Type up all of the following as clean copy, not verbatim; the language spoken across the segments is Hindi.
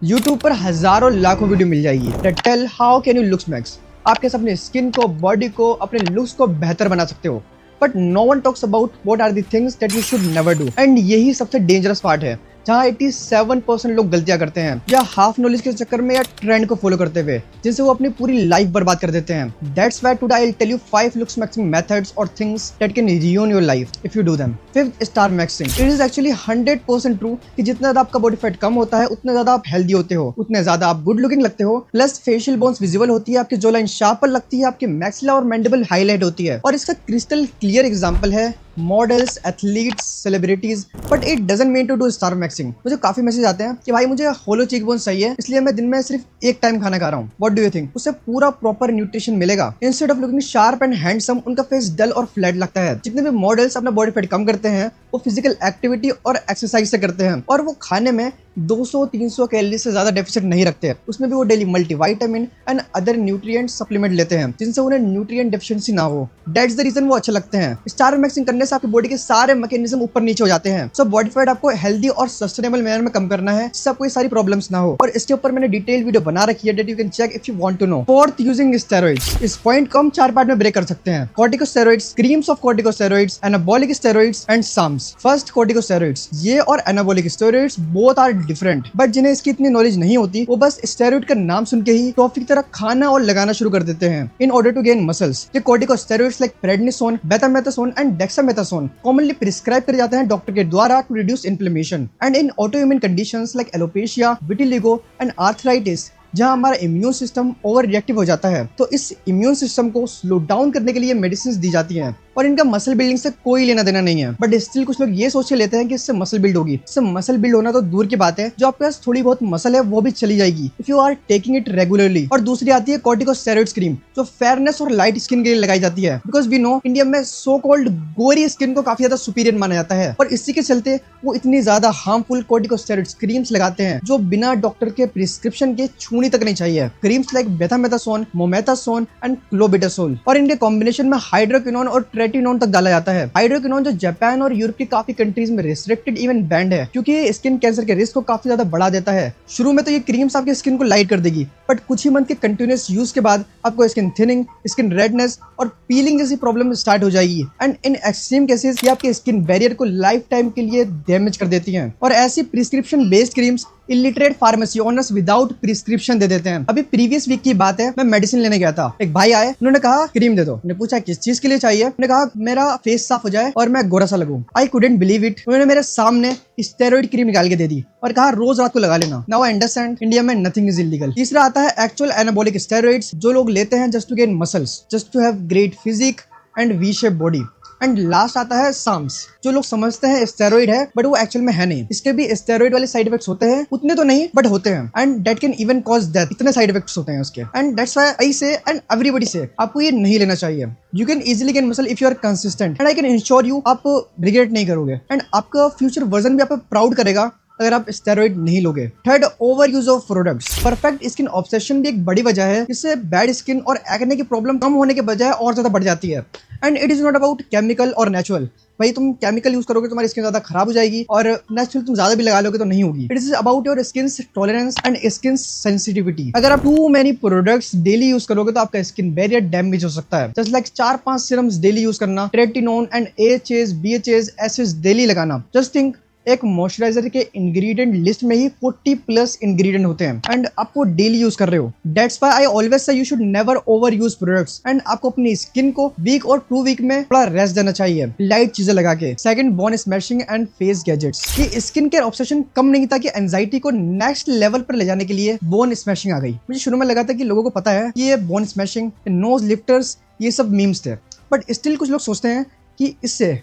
यूट्यूब पर हजारों लाखों वीडियो मिल जाएगी that tell how can you looks max. आप कैसे अपने स्किन को, बॉडी को, अपने लुक्स को बेहतर बना सकते हो। But no one talks about what are the things that you should never do. And यही सबसे डेंजरस पार्ट है जहाँ 87% लोग गलतियां करते हैं, या हाफ नॉलेज के चक्कर में या ट्रेंड को फॉलो करते हुए, जिनसे वो अपनी पूरी लाइफ बर्बाद कर देते हैं। That's why today I will tell you 5 looks maxing methods और things that can ruin your life if you do them। Fifth, star maxing. It is actually 100% true कि जितना ज्यादा आपका बॉडी फैट कम होता है उतने ज्यादा आप हेल्दी होते हो, उतने ज्यादा आप गुड लुकिंग लगते हो, प्लस फेशियल बोन्स विजिबल होती है, आपकी जो लाइन शार्पर लगती है, आपकी मैक्सिला और मैंडिबल हाईलाइट होती है। और इसका क्रिस्टल क्लियर एग्जांपल है models, athletes, celebrities. But it doesn't mean to do star maxing. मुझे काफी मैसेज आते हैं कि भाई मुझे होलो चीक बोन्स चाहिए, इसलिए मैं दिन में सिर्फ एक टाइम खाना खा रहा हूँ। What do you think? उससे पूरा प्रॉपर न्यूट्रिशन मिलेगा? Instead of looking sharp and handsome, उनका फेस डल और फ्लैट लगता है। जितने भी मॉडल्स अपना बॉडी फैट कम करते हैं वो फिजिकल एक्टिविटी और एक्सरसाइज से करते हैं, और वो खाने में 200-300 कैलोरी से ज्यादा डेफिसिट नहीं रखते। उसमें भी वो daily multivitamin and other nutrient supplement लेते हैं, जिनसे उन्हें न्यूट्रिएंट डेफिशिएंसी ना हो। दैट्स द रीजन वो अच्छे लगते हैं। स्टार मैक्सिंग करने से आपकी बॉडी के सारे मैकेनिज्म ऊपर नीचे हो जाते हैं। सो बॉडी फैट आपको हेल्दी और सस्टेनेबल मैनर में कम करना है, जिससे आपको सारी प्रॉब्लम्स ना हो। और इसके ऊपर मैंने डिटेल वीडियो बना रखी है, that you can check if you want to know. Fourth, using steroids. इस पॉइंट को हम 4 पार्ट में ब्रेक कर सकते हैं: corticosteroids, creams of corticosteroids, anabolic steroids and SARMs. First, corticosteroids. ये और anabolic steroids both are different, but जिन्हें इसकी इतनी नॉलेज नहीं होती वो बस स्टेरॉइड का नाम सुन के ही टॉफी की तरह खाना और लगाना शुरू कर देते हैं in order to gain muscles. ये corticosteroids like prednisone, betamethasone and dexamethasone commonly prescribe करे जाते हैं डॉक्टर के द्वारा to reduce inflammation and in autoimmune conditions like alopecia, vitiligo and arthritis, जहां हमारा इम्यून सिस्टम ओवर रिएक्टिव हो जाता है। तो इस इम्यून सिस्टम को स्लो डाउन करने के लिए मेडिसिन दी जाती हैं, और इनका मसल बिल्डिंग से कोई लेना देना नहीं है। बट स्टिल कुछ लोग ये सोच के लेते हैं कि इससे मसल बिल्ड होगी। इससे मसल बिल्ड होना तो दूर की बात है, जो आपके पास थोड़ी बहुत मसल है वो भी चली जाएगी if you are taking it regularly. और दूसरी आती है कॉर्टिकोस्टेरॉइड्स क्रीम, जो फेयरनेस और लाइट स्किन के लिए लगाई जाती है, बिकॉज वी नो इंडिया में सो कॉल्ड गोरी स्किन को काफी ज्यादा सुपीरियर माना जाता है, और इसी के चलते वो इतनी ज्यादा हार्मफुल कॉर्टिकोस्टेरॉइड्स क्रीम्स लगाते हैं जो बिना डॉक्टर के प्रिस्क्रिप्शन के छूनी तक नहीं चाहिए। क्रीम्स लाइक बेथामेथासोन, मोमेथासोन एंड क्लोबेटासोल, और इनके कॉम्बिनेशन में हाइड्रोक्विनोन और ट्रेटिनोन तक डाला जाता है। हाइड्रोक्विनोन जो जापान और यूरोप की काफी कंट्रीज में रिस्ट्रिक्टेड इवन बैंड है, क्योंकि ये स्किन कैंसर के रिस्क को काफी ज्यादा बढ़ा देता है। शुरू में तो ये क्रीम्स आपकी स्किन को लाइट कर देगी, बट कुछ ही मंथ के कंटिन्यूअस यूज के बाद आपको स्किन थिनिंग, स्किन रेडनेस और पीलिंग जैसी प्रॉब्लम स्टार्ट हो जाएगी। एंड इन एक्सट्रीम केसेस ये आपके स्किन बैरियर को लाइफ टाइम के लिए डैमेज कर देती हैं। और ऐसी prescription based creams illiterate pharmacy owners without prescription दे देते हैं। अभी प्रीवियस वीक की बात है, मैं मेडिसिन लेने गया था। एक भाई आए, उन्होंने कहा क्रीम दे दो। मैंने पूछा किस चीज के लिए चाहिए? उन्होंने कहा मेरा फेस साफ हो जाए और मैं गोरा सा लगूं। I couldn't believe it. उन्होंने मेरे सामने स्टेरॉइड क्रीम निकाल के दे दी और कहा रोज रात को लगा लेना। नाउ आई अंडरस्टैंड इंडिया में नथिंग इज इलीगल। तीसरा आता है एक्चुअल एनाबॉलिक स्टेरॉइड्स, जो लोग लेते हैं just to gain muscles, just to have great physique and V shape body. And last आता है साम्स, जो लोग समझते हैं स्टेरॉइड है बट वो एक्चुअल में है नहीं। इसके भी स्टेरॉइड वाले साइड इफेक्ट्स होते हैं, उतने तो नहीं बट होते हैं, and that can even cause death. इतने साइड इफेक्ट्स होते हैं उसके। एंड दैट्स व्हाई आई से एंड एवरीबॉडी से आपको ये नहीं लेना चाहिए। You can easily gain muscle if you are consistent, and I can ensure you आप रिग्रेट नहीं करोगे, एंड आपका फ्यूचर वर्जन भी आप प्राउड करेगा अगर आप स्टेरॉइड नहीं लोगे। Third, over use of products. Perfect skin obsession भी एक बड़ी वजह है, जिससे बैड स्किन और एक्ने की प्रॉब्लम कम होने के बजाय और ज्यादा बढ़ जाती है। And it is not about chemical और नेचुरल। भाई तुम केमिकल यूज करोगे तुम्हारी स्किन ज्यादा खराब हो जाएगी, और नेचुरल तुम ज्यादा भी लगा लोगे तो नहीं होगी। It is about your skin tolerance and skin sensitivity. अगर आप too many products daily use करोगे तो आपका स्किन बैरियर डैमेज हो सकता है। Just like 4-5 serums daily use करना, tretinoin and AHAs, BHAs, acids daily लगाना। जस्ट थिंक, एक मॉइस्चराइजर के इंग्रेडिएंट लिस्ट में ही 40+ इंग्रेडिएंट होते हैं, एंड आप वो डेली यूज कर रहे हो। That's why I always say you should never over use products, and आपको अपनी स्किन को वीक और 2 वीक में थोड़ा रेस्ट देना चाहिए लाइट चीजें लगा के। Second, bone smashing and face gadgets. ये स्किन केयर ऑब्सेशन कम नहीं था कि एंजाइटी को नेक्स्ट लेवल पर ले जाने के लिए बोन स्मैशिंग आ गई। मुझे शुरू में लगा था कि लोगों को पता है कि ये बोन स्मैशिंग, नोज लिफ्टर्स, ये सब मीम्स थे, बट स्टिल कुछ लोग सोचते हैं कि इससे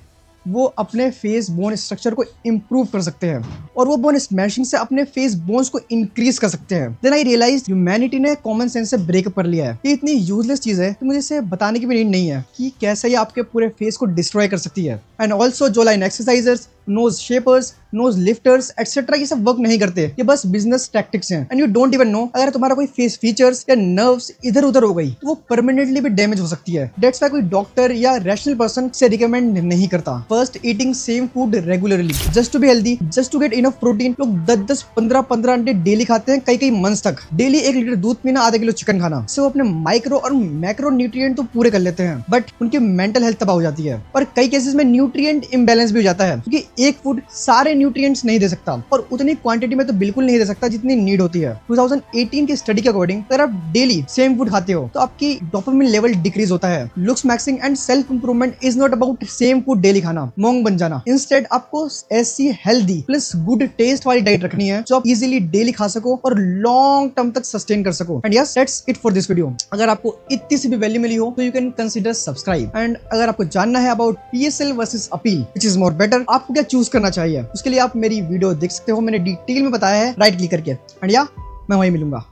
वो अपने फेस बोन स्ट्रक्चर को इंप्रूव कर सकते हैं, और वो बोन स्मैशिंग से अपने फेस बोन्स को इंक्रीज कर सकते हैं। देन आई रियलाइज ह्यूमैनिटी ने कॉमन सेंस से ब्रेकअप कर लिया है। ये इतनी यूजलेस चीज है तो मुझे इसे बताने की भी नीड नहीं है कि कैसे ये आपके पूरे फेस को डिस्ट्रॉय कर सकती है। एंड ऑल्सो जो line exercisers, nose shapers, nose lifters etcetera ये सब वर्क नहीं करते। ये बस बिजनेस टैक्टिक्स हैं and you don't even know अगर तुम्हारा कोई फेस फीचर्स या नर्व्स इधर उधर हो गई तो वो परमानेंटली भी डैमेज हो सकती है। दैट्स व्हाई कोई डॉक्टर या रैशनल पर्सन से रिकमेंड नहीं करता। First, eating same food regularly just to be healthy, just to get enough protein. लोग 10-10, 15-15 अंडे डेली खाते हैं, कई मंथ्स तक। डेली 1 लीटर दूध पीना, आधा किलो चिकन खाना, से वो अपने माइक्रो और मैक्रो न्यूट्रिएंट तो पूरे कर लेते हैं, बट उनकी मेंटल हेल्थ तबाह हो जाती है और कई केसेस में न्यूट्रिएंट इम्बैलेंस भी हो जाता है, क्योंकि एक फूड सारे न्यूट्रिएंट्स नहीं दे सकता और उतनी क्वांटिटी में तो बिल्कुल नहीं दे सकता जितनी नीड होती है। 2018 की स्टडी के अकॉर्डिंग अगर आप डेली सेम फूड खाते हो तो आपकी डोपामिन लेवल डिक्रीज होता है। Looks maxing and self improvement is not about same food daily खाना, मोंग बन जाना। इंस्टेड आपको ऐसी हेल्दी प्लस गुड टेस्ट वाली डाइट रखनी है जो आप इजीली डेली खा सको और लॉन्ग टर्म तक सस्टेन कर सको। And yes, that's it for this video. अगर आपको इतनी सी भी वैल्यू मिली हो तो you can consider subscribe. And अगर आपको जानना है about PSL versus appeal which is more better, आपको क्या चूज करना चाहिए, उसके लिए आप मेरी वीडियो देख सकते हो। मैंने डिटेल में बताया है राइट क्लिक करके। एंड या मैं वहीं मिलूंगा।